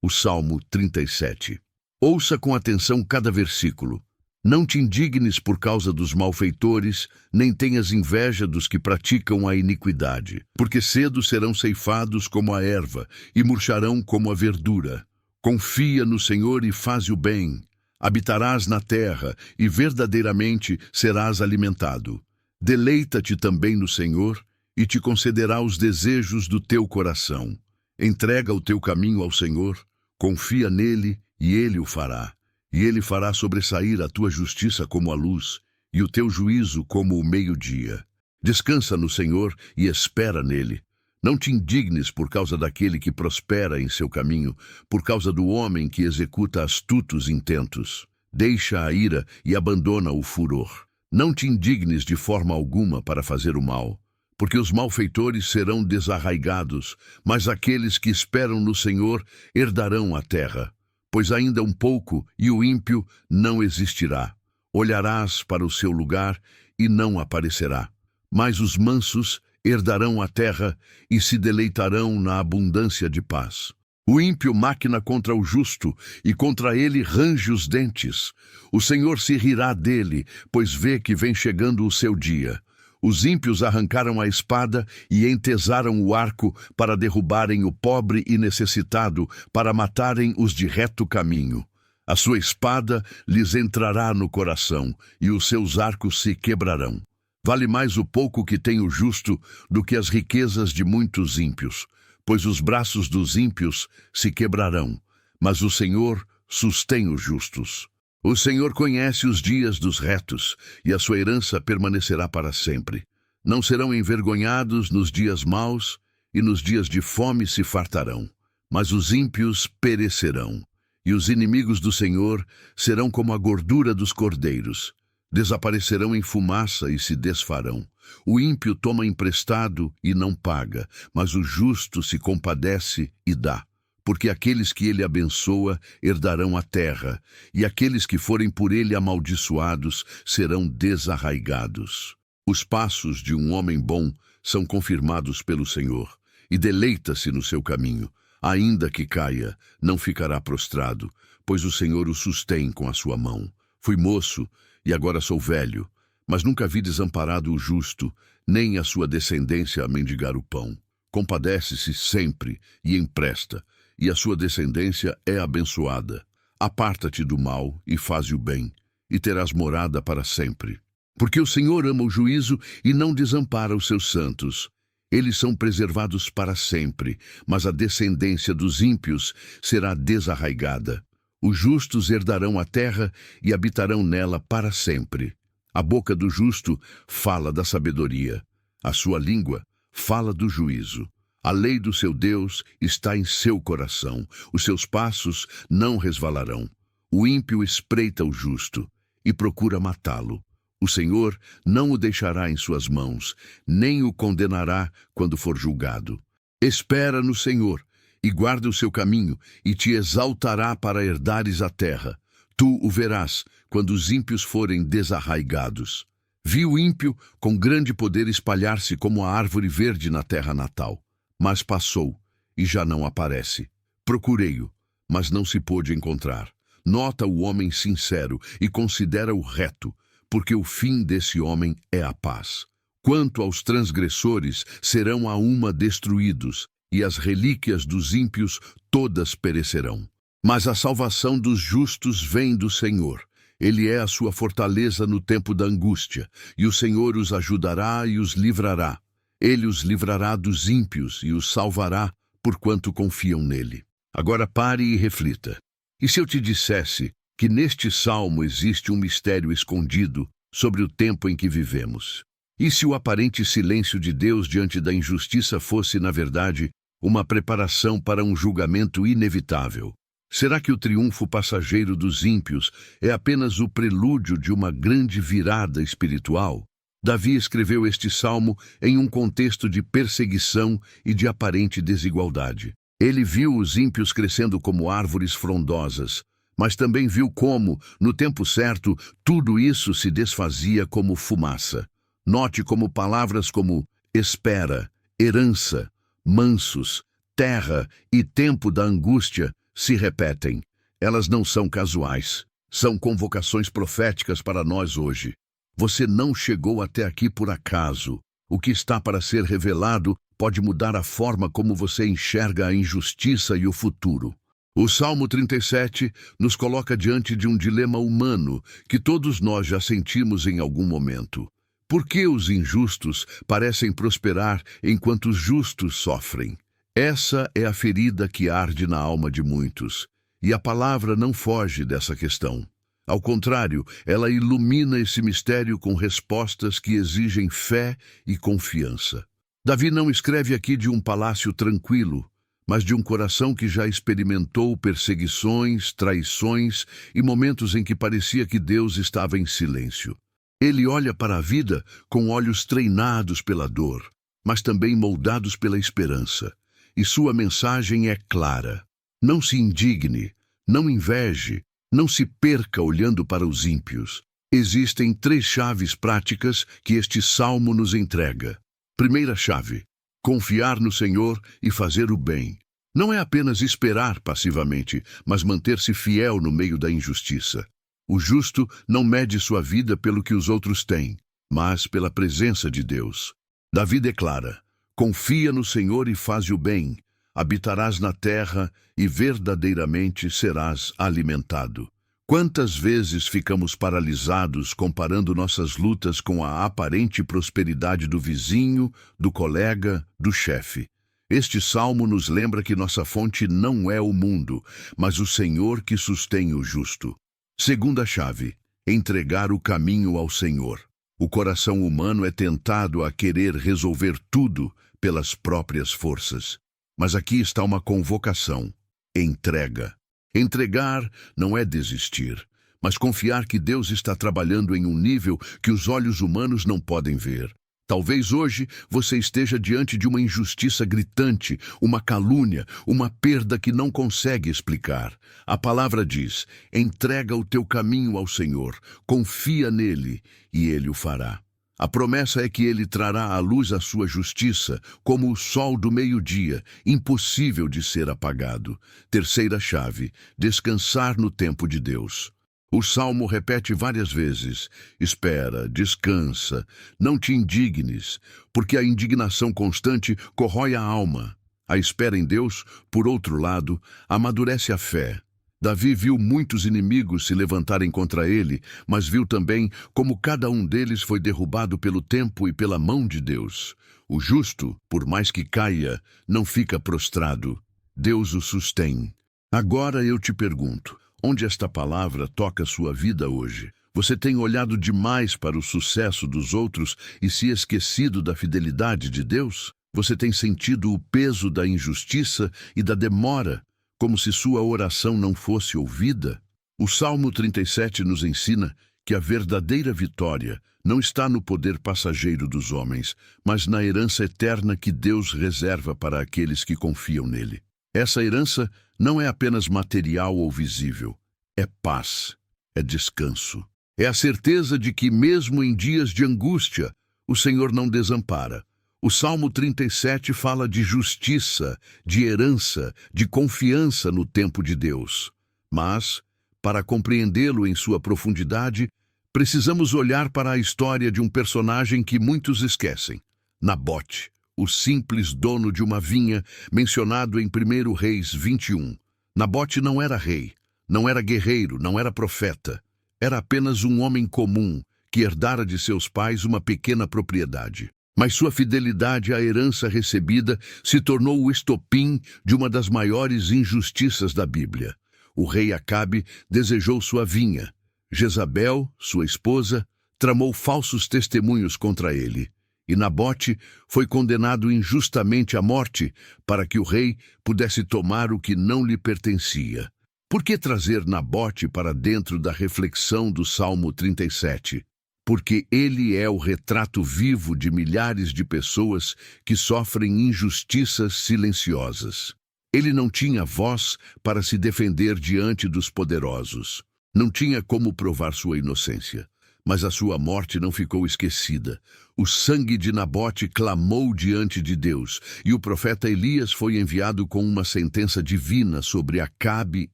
O Salmo 37. Ouça com atenção cada versículo. Não te indignes por causa dos malfeitores, nem tenhas inveja dos que praticam a iniquidade, porque cedo serão ceifados como a erva e murcharão como a verdura. Confia no Senhor e faze o bem. Habitarás na terra e verdadeiramente serás alimentado. Deleita-te também no Senhor e te concederá os desejos do teu coração. Entrega o teu caminho ao Senhor, confia nele e ele o fará. E ele fará sobressair a tua justiça como a luz e o teu juízo como o meio-dia. Descansa no Senhor e espera nele. Não te indignes por causa daquele que prospera em seu caminho, por causa do homem que executa astutos intentos. Deixa a ira e abandona o furor. Não te indignes de forma alguma para fazer o mal, porque os malfeitores serão desarraigados, mas aqueles que esperam no Senhor herdarão a terra. Pois ainda um pouco e o ímpio não existirá. Olharás para o seu lugar e não aparecerá. Mas os mansos herdarão a terra e se deleitarão na abundância de paz. O ímpio máquina contra o justo e contra ele range os dentes. O Senhor se rirá dele, pois vê que vem chegando o seu dia. Os ímpios arrancaram a espada e entesaram o arco para derrubarem o pobre e necessitado, para matarem os de reto caminho. A sua espada lhes entrará no coração e os seus arcos se quebrarão. Vale mais o pouco que tem o justo do que as riquezas de muitos ímpios, pois os braços dos ímpios se quebrarão, mas o Senhor sustém os justos. O Senhor conhece os dias dos retos, e a sua herança permanecerá para sempre. Não serão envergonhados nos dias maus, e nos dias de fome se fartarão. Mas os ímpios perecerão, e os inimigos do Senhor serão como a gordura dos cordeiros. Desaparecerão em fumaça e se desfarão. O ímpio toma emprestado e não paga, mas o justo se compadece e dá. Porque aqueles que ele abençoa herdarão a terra, e aqueles que forem por ele amaldiçoados serão desarraigados. Os passos de um homem bom são confirmados pelo Senhor, e deleita-se no seu caminho. Ainda que caia, não ficará prostrado, pois o Senhor o sustém com a sua mão. Fui moço, e agora sou velho, mas nunca vi desamparado o justo, nem a sua descendência a mendigar o pão. Compadece-se sempre e empresta, e a sua descendência é abençoada. Aparta-te do mal e faze o bem, e terás morada para sempre. Porque o Senhor ama o juízo e não desampara os seus santos. Eles são preservados para sempre, mas a descendência dos ímpios será desarraigada. Os justos herdarão a terra e habitarão nela para sempre. A boca do justo fala da sabedoria, a sua língua fala do juízo. A lei do seu Deus está em seu coração, os seus passos não resvalarão. O ímpio espreita o justo e procura matá-lo. O Senhor não o deixará em suas mãos, nem o condenará quando for julgado. Espera no Senhor e guarda o seu caminho, e te exaltará para herdares a terra. Tu o verás quando os ímpios forem desarraigados. Vi o ímpio com grande poder espalhar-se como a árvore verde na terra natal. Mas passou, e já não aparece. Procurei-o, mas não se pôde encontrar. Nota o homem sincero e considera-o reto, porque o fim desse homem é a paz. Quanto aos transgressores, serão a uma destruídos, e as relíquias dos ímpios todas perecerão. Mas a salvação dos justos vem do Senhor. Ele é a sua fortaleza no tempo da angústia, e o Senhor os ajudará e os livrará. Ele os livrará dos ímpios e os salvará, porquanto confiam nele. Agora pare e reflita. E se eu te dissesse que neste salmo existe um mistério escondido sobre o tempo em que vivemos? E se o aparente silêncio de Deus diante da injustiça fosse, na verdade, uma preparação para um julgamento inevitável? Será que o triunfo passageiro dos ímpios é apenas o prelúdio de uma grande virada espiritual? Davi escreveu este salmo em um contexto de perseguição e de aparente desigualdade. Ele viu os ímpios crescendo como árvores frondosas, mas também viu como, no tempo certo, tudo isso se desfazia como fumaça. Note como palavras como espera, herança, mansos, terra e tempo da angústia se repetem. Elas não são casuais. São convocações proféticas para nós hoje. Você não chegou até aqui por acaso. O que está para ser revelado pode mudar a forma como você enxerga a injustiça e o futuro. O Salmo 37 nos coloca diante de um dilema humano que todos nós já sentimos em algum momento. Por que os injustos parecem prosperar enquanto os justos sofrem? Essa é a ferida que arde na alma de muitos, e a palavra não foge dessa questão. Ao contrário, ela ilumina esse mistério com respostas que exigem fé e confiança. Davi não escreve aqui de um palácio tranquilo, mas de um coração que já experimentou perseguições, traições e momentos em que parecia que Deus estava em silêncio. Ele olha para a vida com olhos treinados pela dor, mas também moldados pela esperança. E sua mensagem é clara. Não se indigne, não inveje, não se perca olhando para os ímpios. Existem 3 chaves práticas que este salmo nos entrega. Primeira chave: confiar no Senhor e fazer o bem. Não é apenas esperar passivamente, mas manter-se fiel no meio da injustiça. O justo não mede sua vida pelo que os outros têm, mas pela presença de Deus. Davi declara: confia no Senhor e faz o bem. Habitarás na terra e verdadeiramente serás alimentado. Quantas vezes ficamos paralisados comparando nossas lutas com a aparente prosperidade do vizinho, do colega, do chefe? Este salmo nos lembra que nossa fonte não é o mundo, mas o Senhor que sustém o justo. Segunda chave: entregar o caminho ao Senhor. O coração humano é tentado a querer resolver tudo pelas próprias forças. Mas aqui está uma convocação: entrega. Entregar não é desistir, mas confiar que Deus está trabalhando em um nível que os olhos humanos não podem ver. Talvez hoje você esteja diante de uma injustiça gritante, uma calúnia, uma perda que não consegue explicar. A palavra diz: entrega o teu caminho ao Senhor, confia nele e ele o fará. A promessa é que ele trará à luz a sua justiça, como o sol do meio-dia, impossível de ser apagado. Terceira chave: descansar no tempo de Deus. O Salmo repete várias vezes: espera, descansa, não te indignes, porque a indignação constante corrói a alma. A espera em Deus, por outro lado, amadurece a fé. Davi viu muitos inimigos se levantarem contra ele, mas viu também como cada um deles foi derrubado pelo tempo e pela mão de Deus. O justo, por mais que caia, não fica prostrado. Deus o sustém. Agora eu te pergunto: onde esta palavra toca sua vida hoje? Você tem olhado demais para o sucesso dos outros e se esquecido da fidelidade de Deus? Você tem sentido o peso da injustiça e da demora, como se sua oração não fosse ouvida? O Salmo 37 nos ensina que a verdadeira vitória não está no poder passageiro dos homens, mas na herança eterna que Deus reserva para aqueles que confiam nele. Essa herança não é apenas material ou visível, é paz, é descanso. É a certeza de que mesmo em dias de angústia, o Senhor não desampara. O Salmo 37 fala de justiça, de herança, de confiança no tempo de Deus. Mas, para compreendê-lo em sua profundidade, precisamos olhar para a história de um personagem que muitos esquecem: Nabote, o simples dono de uma vinha mencionado em 1 Reis 21. Nabote não era rei, não era guerreiro, não era profeta. Era apenas um homem comum que herdara de seus pais uma pequena propriedade. Mas sua fidelidade à herança recebida se tornou o estopim de uma das maiores injustiças da Bíblia. O rei Acabe desejou sua vinha. Jezabel, sua esposa, tramou falsos testemunhos contra ele. E Nabote foi condenado injustamente à morte para que o rei pudesse tomar o que não lhe pertencia. Por que trazer Nabote para dentro da reflexão do Salmo 37? Porque ele é o retrato vivo de milhares de pessoas que sofrem injustiças silenciosas. Ele não tinha voz para se defender diante dos poderosos. Não tinha como provar sua inocência. mas a sua morte não ficou esquecida. O sangue de Nabote clamou diante de Deus, e o profeta Elias foi enviado com uma sentença divina sobre Acabe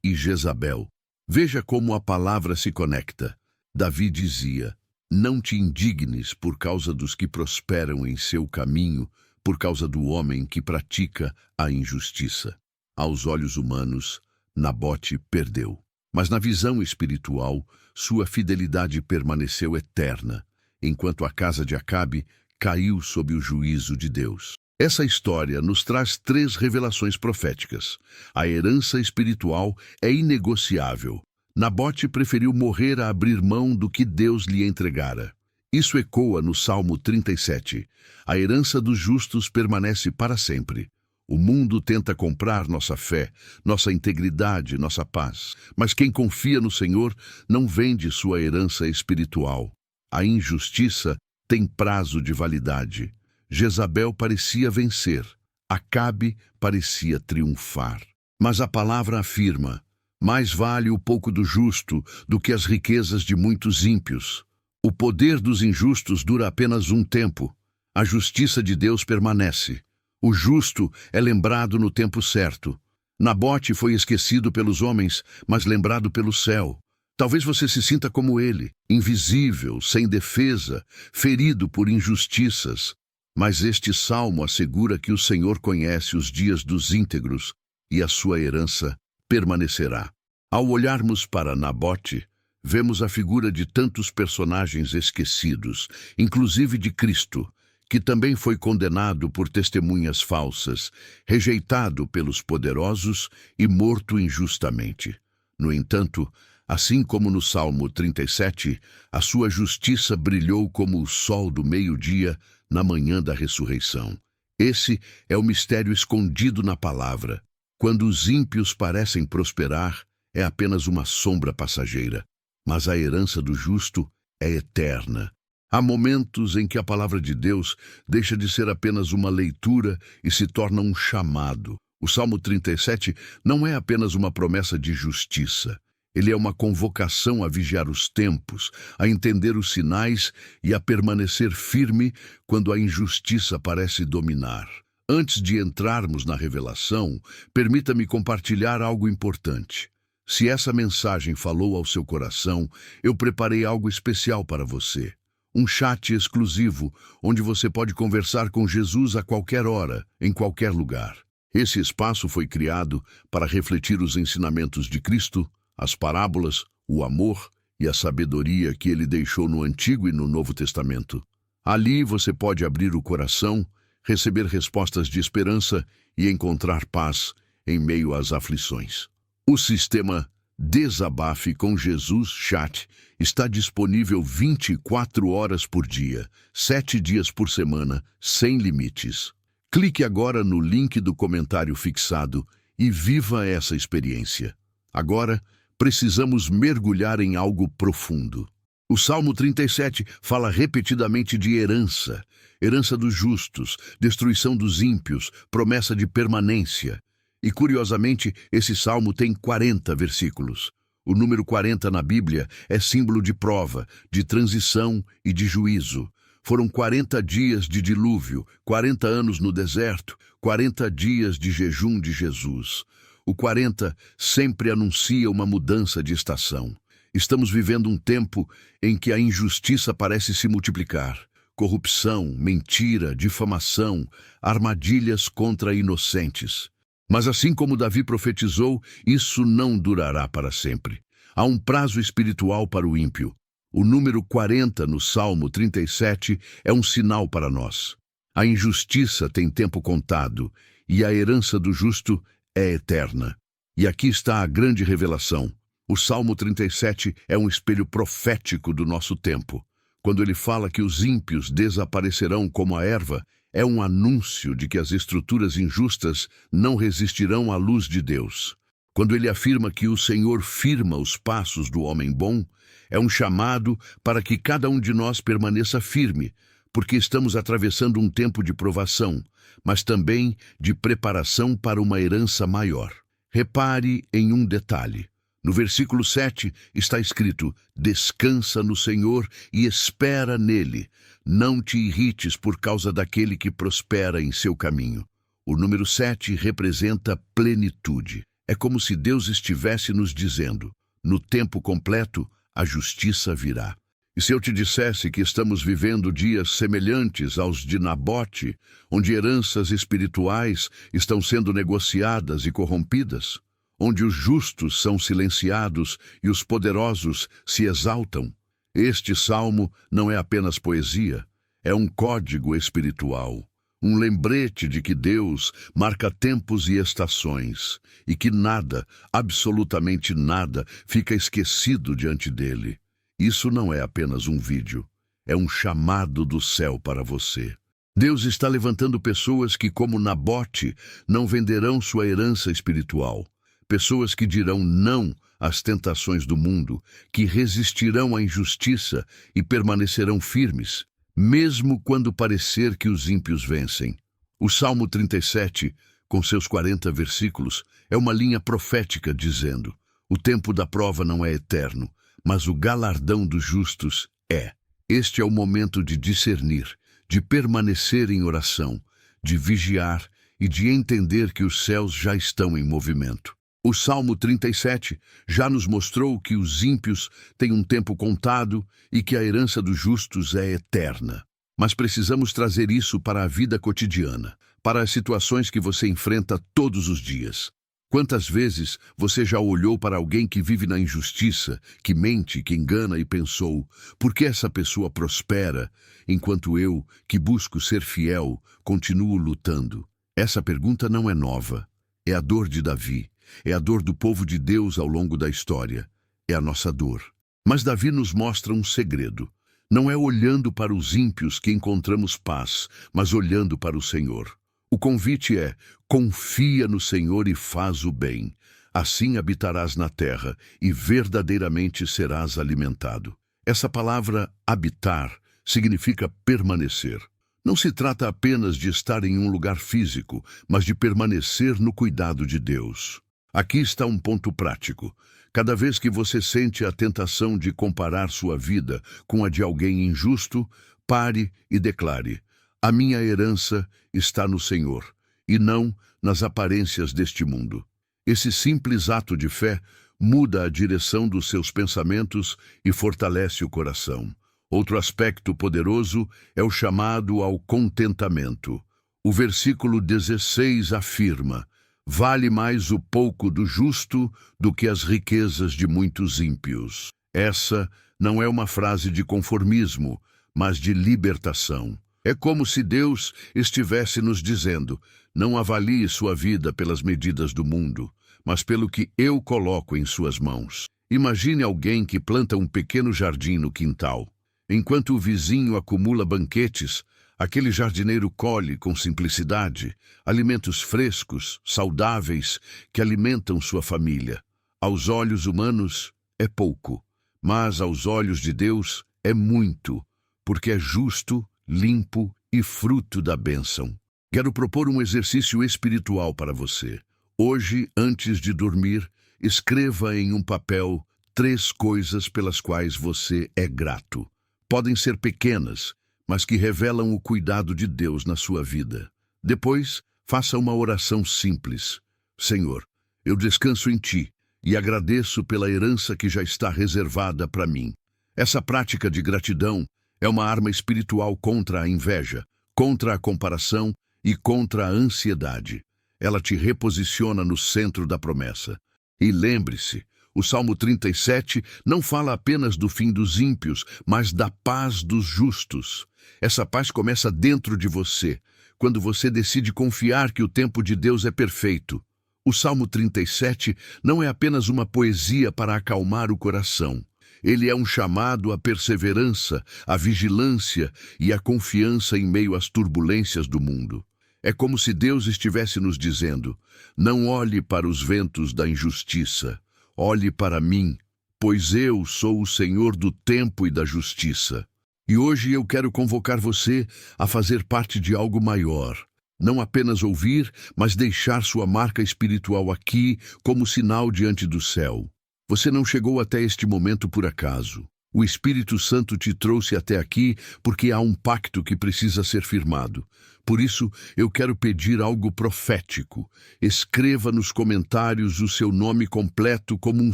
e Jezabel. Veja como a palavra se conecta. Davi dizia: não te indignes por causa dos que prosperam em seu caminho, por causa do homem que pratica a injustiça. Aos olhos humanos, Nabote perdeu. Mas na visão espiritual, sua fidelidade permaneceu eterna, enquanto a casa de Acabe caiu sob o juízo de Deus. Essa história nos traz 3 revelações proféticas. A herança espiritual é inegociável. Nabote preferiu morrer a abrir mão do que Deus lhe entregara. Isso ecoa no Salmo 37. A herança dos justos permanece para sempre. O mundo tenta comprar nossa fé, nossa integridade, nossa paz. Mas quem confia no Senhor não vende sua herança espiritual. A injustiça tem prazo de validade. Jezabel parecia vencer. Acabe parecia triunfar. Mas a palavra afirma: mais vale o pouco do justo do que as riquezas de muitos ímpios. O poder dos injustos dura apenas um tempo. A justiça de Deus permanece. O justo é lembrado no tempo certo. Nabote foi esquecido pelos homens, mas lembrado pelo céu. Talvez você se sinta como ele, invisível, sem defesa, ferido por injustiças. Mas este salmo assegura que o Senhor conhece os dias dos íntegros e a sua herança permanecerá. Ao olharmos para Nabote, vemos a figura de tantos personagens esquecidos, inclusive de Cristo, que também foi condenado por testemunhas falsas, rejeitado pelos poderosos e morto injustamente. No entanto, assim como no Salmo 37, a sua justiça brilhou como o sol do meio-dia na manhã da ressurreição. Esse é o mistério escondido na palavra. Quando os ímpios parecem prosperar, é apenas uma sombra passageira, mas a herança do justo é eterna. Há momentos em que a palavra de Deus deixa de ser apenas uma leitura e se torna um chamado. O Salmo 37 não é apenas uma promessa de justiça. Ele é uma convocação a vigiar os tempos, a entender os sinais e a permanecer firme quando a injustiça parece dominar. Antes de entrarmos na revelação, permita-me compartilhar algo importante. Se essa mensagem falou ao seu coração, eu preparei algo especial para você. Um chat exclusivo, onde você pode conversar com Jesus a qualquer hora, em qualquer lugar. Esse espaço foi criado para refletir os ensinamentos de Cristo, as parábolas, o amor e a sabedoria que ele deixou no Antigo e no Novo Testamento. Ali você pode abrir o coração, receber respostas de esperança e encontrar paz em meio às aflições. O sistema Desabafe com Jesus Chat está disponível 24 horas por dia, 7 dias por semana, sem limites. Clique agora no link do comentário fixado e viva essa experiência. Agora, precisamos mergulhar em algo profundo. O Salmo 37 fala repetidamente de herança, herança dos justos, destruição dos ímpios, promessa de permanência. E, curiosamente, esse salmo tem 40 versículos. O número 40 na Bíblia é símbolo de prova, de transição e de juízo. Foram 40 dias de dilúvio, 40 anos no deserto, 40 dias de jejum de Jesus. O 40 sempre anuncia uma mudança de estação. Estamos vivendo um tempo em que a injustiça parece se multiplicar. Corrupção, mentira, difamação, armadilhas contra inocentes. Mas assim como Davi profetizou, isso não durará para sempre. Há um prazo espiritual para o ímpio. O número 40 no Salmo 37 é um sinal para nós. A injustiça tem tempo contado e a herança do justo é eterna. E aqui está a grande revelação. O Salmo 37 é um espelho profético do nosso tempo. Quando ele fala que os ímpios desaparecerão como a erva, é um anúncio de que as estruturas injustas não resistirão à luz de Deus. Quando ele afirma que o Senhor firma os passos do homem bom, é um chamado para que cada um de nós permaneça firme, porque estamos atravessando um tempo de provação, mas também de preparação para uma herança maior. Repare em um detalhe. No versículo 7 está escrito: descansa no Senhor e espera nele. Não te irrites por causa daquele que prospera em seu caminho. O número 7 representa plenitude. É como se Deus estivesse nos dizendo: no tempo completo, a justiça virá. E se eu te dissesse que estamos vivendo dias semelhantes aos de Nabote, onde heranças espirituais estão sendo negociadas e corrompidas, onde os justos são silenciados e os poderosos se exaltam? Este salmo não é apenas poesia, é um código espiritual, um lembrete de que Deus marca tempos e estações, e que nada, absolutamente nada, fica esquecido diante dele. Isso não é apenas um vídeo, é um chamado do céu para você. Deus está levantando pessoas que, como Nabote, não venderão sua herança espiritual. Pessoas que dirão não às tentações do mundo, que resistirão à injustiça e permanecerão firmes, mesmo quando parecer que os ímpios vencem. O Salmo 37, com seus 40 versículos, é uma linha profética dizendo: o tempo da prova não é eterno, mas o galardão dos justos é. Este é o momento de discernir, de permanecer em oração, de vigiar e de entender que os céus já estão em movimento. O Salmo 37 já nos mostrou que os ímpios têm um tempo contado e que a herança dos justos é eterna. Mas precisamos trazer isso para a vida cotidiana, para as situações que você enfrenta todos os dias. Quantas vezes você já olhou para alguém que vive na injustiça, que mente, que engana e pensou: por que essa pessoa prospera, enquanto eu, que busco ser fiel, continuo lutando? Essa pergunta não é nova. É a dor de Davi. É a dor do povo de Deus ao longo da história. É a nossa dor. Mas Davi nos mostra um segredo. Não é olhando para os ímpios que encontramos paz, mas olhando para o Senhor. O convite é: confia no Senhor e faz o bem. Assim habitarás na terra e verdadeiramente serás alimentado. Essa palavra habitar significa permanecer. Não se trata apenas de estar em um lugar físico, mas de permanecer no cuidado de Deus. Aqui está um ponto prático. Cada vez que você sente a tentação de comparar sua vida com a de alguém injusto, pare e declare: a minha herança está no Senhor, e não nas aparências deste mundo. Esse simples ato de fé muda a direção dos seus pensamentos e fortalece o coração. Outro aspecto poderoso é o chamado ao contentamento. O versículo 16 afirma: vale mais o pouco do justo do que as riquezas de muitos ímpios. Essa não é uma frase de conformismo, mas de libertação. É como se Deus estivesse nos dizendo: não avalie sua vida pelas medidas do mundo, mas pelo que eu coloco em suas mãos. Imagine alguém que planta um pequeno jardim no quintal. Enquanto o vizinho acumula banquetes, aquele jardineiro colhe com simplicidade alimentos frescos, saudáveis, que alimentam sua família. Aos olhos humanos é pouco, mas aos olhos de Deus é muito, porque é justo, limpo e fruto da bênção. Quero propor um exercício espiritual para você. Hoje, antes de dormir, escreva em um papel 3 coisas pelas quais você é grato. Podem ser pequenas, mas que revelam o cuidado de Deus na sua vida. Depois, faça uma oração simples. Senhor, eu descanso em Ti e agradeço pela herança que já está reservada para mim. Essa prática de gratidão é uma arma espiritual contra a inveja, contra a comparação e contra a ansiedade. Ela te reposiciona no centro da promessa. E lembre-se, o Salmo 37 não fala apenas do fim dos ímpios, mas da paz dos justos. Essa paz começa dentro de você, quando você decide confiar que o tempo de Deus é perfeito. O Salmo 37 não é apenas uma poesia para acalmar o coração. Ele é um chamado à perseverança, à vigilância e à confiança em meio às turbulências do mundo. É como se Deus estivesse nos dizendo: não olhe para os ventos da injustiça, olhe para mim, pois eu sou o Senhor do tempo e da justiça. E hoje eu quero convocar você a fazer parte de algo maior. Não apenas ouvir, mas deixar sua marca espiritual aqui como sinal diante do céu. Você não chegou até este momento por acaso. O Espírito Santo te trouxe até aqui porque há um pacto que precisa ser firmado. Por isso, eu quero pedir algo profético. Escreva nos comentários o seu nome completo como um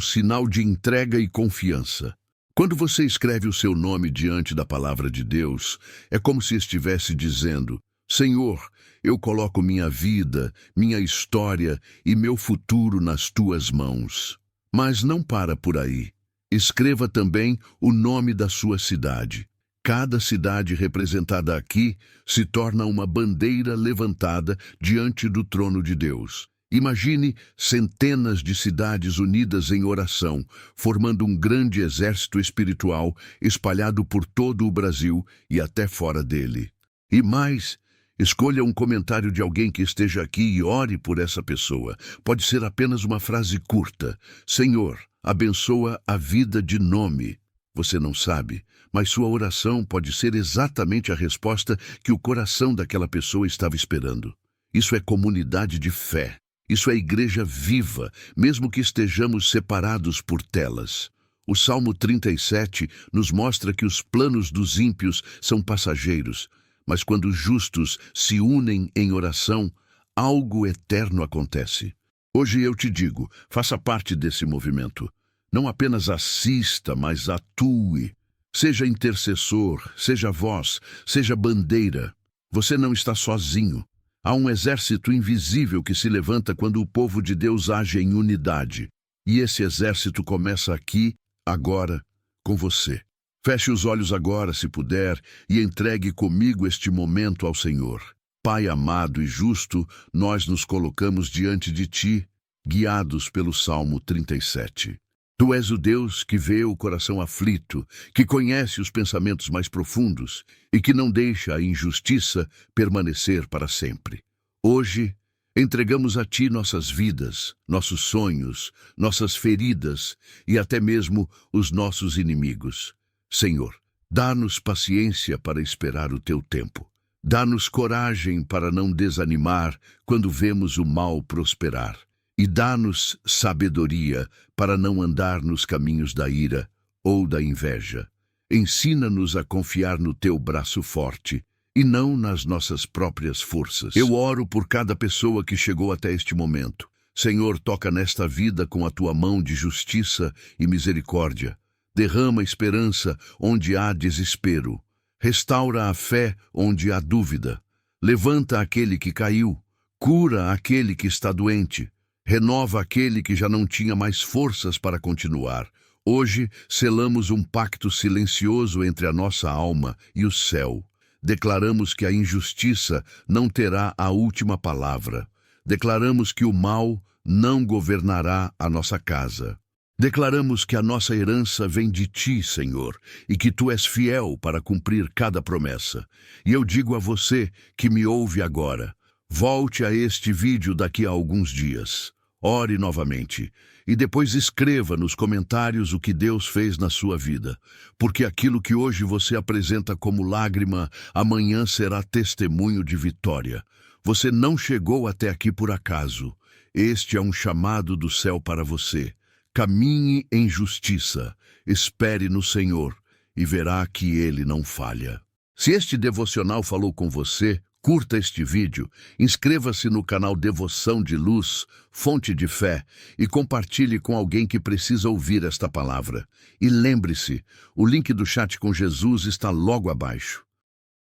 sinal de entrega e confiança. Quando você escreve o seu nome diante da palavra de Deus, é como se estivesse dizendo: Senhor, eu coloco minha vida, minha história e meu futuro nas tuas mãos. Mas não para por aí. Escreva também o nome da sua cidade. Cada cidade representada aqui se torna uma bandeira levantada diante do trono de Deus. Imagine centenas de cidades unidas em oração, formando um grande exército espiritual espalhado por todo o Brasil e até fora dele. E mais, escolha um comentário de alguém que esteja aqui e ore por essa pessoa. Pode ser apenas uma frase curta. Senhor, abençoa a vida de nome. Você não sabe, mas sua oração pode ser exatamente a resposta que o coração daquela pessoa estava esperando. Isso é comunidade de fé. Isso é igreja viva, mesmo que estejamos separados por telas. O Salmo 37 nos mostra que os planos dos ímpios são passageiros, mas quando os justos se unem em oração, algo eterno acontece. Hoje eu te digo, faça parte desse movimento. Não apenas assista, mas atue. Seja intercessor, seja voz, seja bandeira. Você não está sozinho. Há um exército invisível que se levanta quando o povo de Deus age em unidade. E esse exército começa aqui, agora, com você. Feche os olhos agora, se puder, e entregue comigo este momento ao Senhor. Pai amado e justo, nós nos colocamos diante de Ti, guiados pelo Salmo 37. Tu és o Deus que vê o coração aflito, que conhece os pensamentos mais profundos e que não deixa a injustiça permanecer para sempre. Hoje, entregamos a Ti nossas vidas, nossos sonhos, nossas feridas e até mesmo os nossos inimigos. Senhor, dá-nos paciência para esperar o Teu tempo. Dá-nos coragem para não desanimar quando vemos o mal prosperar. E dá-nos sabedoria para não andar nos caminhos da ira ou da inveja. Ensina-nos a confiar no Teu braço forte e não nas nossas próprias forças. Eu oro por cada pessoa que chegou até este momento. Senhor, toca nesta vida com a Tua mão de justiça e misericórdia. Derrama esperança onde há desespero. Restaura a fé onde há dúvida. Levanta aquele que caiu. Cura aquele que está doente. Renova aquele que já não tinha mais forças para continuar. Hoje, selamos um pacto silencioso entre a nossa alma e o céu. Declaramos que a injustiça não terá a última palavra. Declaramos que o mal não governará a nossa casa. Declaramos que a nossa herança vem de Ti, Senhor, e que Tu és fiel para cumprir cada promessa. E eu digo a você que me ouve agora: volte a este vídeo daqui a alguns dias. Ore novamente e depois escreva nos comentários o que Deus fez na sua vida, porque aquilo que hoje você apresenta como lágrima, amanhã será testemunho de vitória. Você não chegou até aqui por acaso. Este é um chamado do céu para você. Caminhe em justiça, espere no Senhor e verá que Ele não falha. Se este devocional falou com você, curta este vídeo, inscreva-se no canal Devoção de Luz, Fonte de Fé, e compartilhe com alguém que precisa ouvir esta palavra. E lembre-se, o link do chat com Jesus está logo abaixo.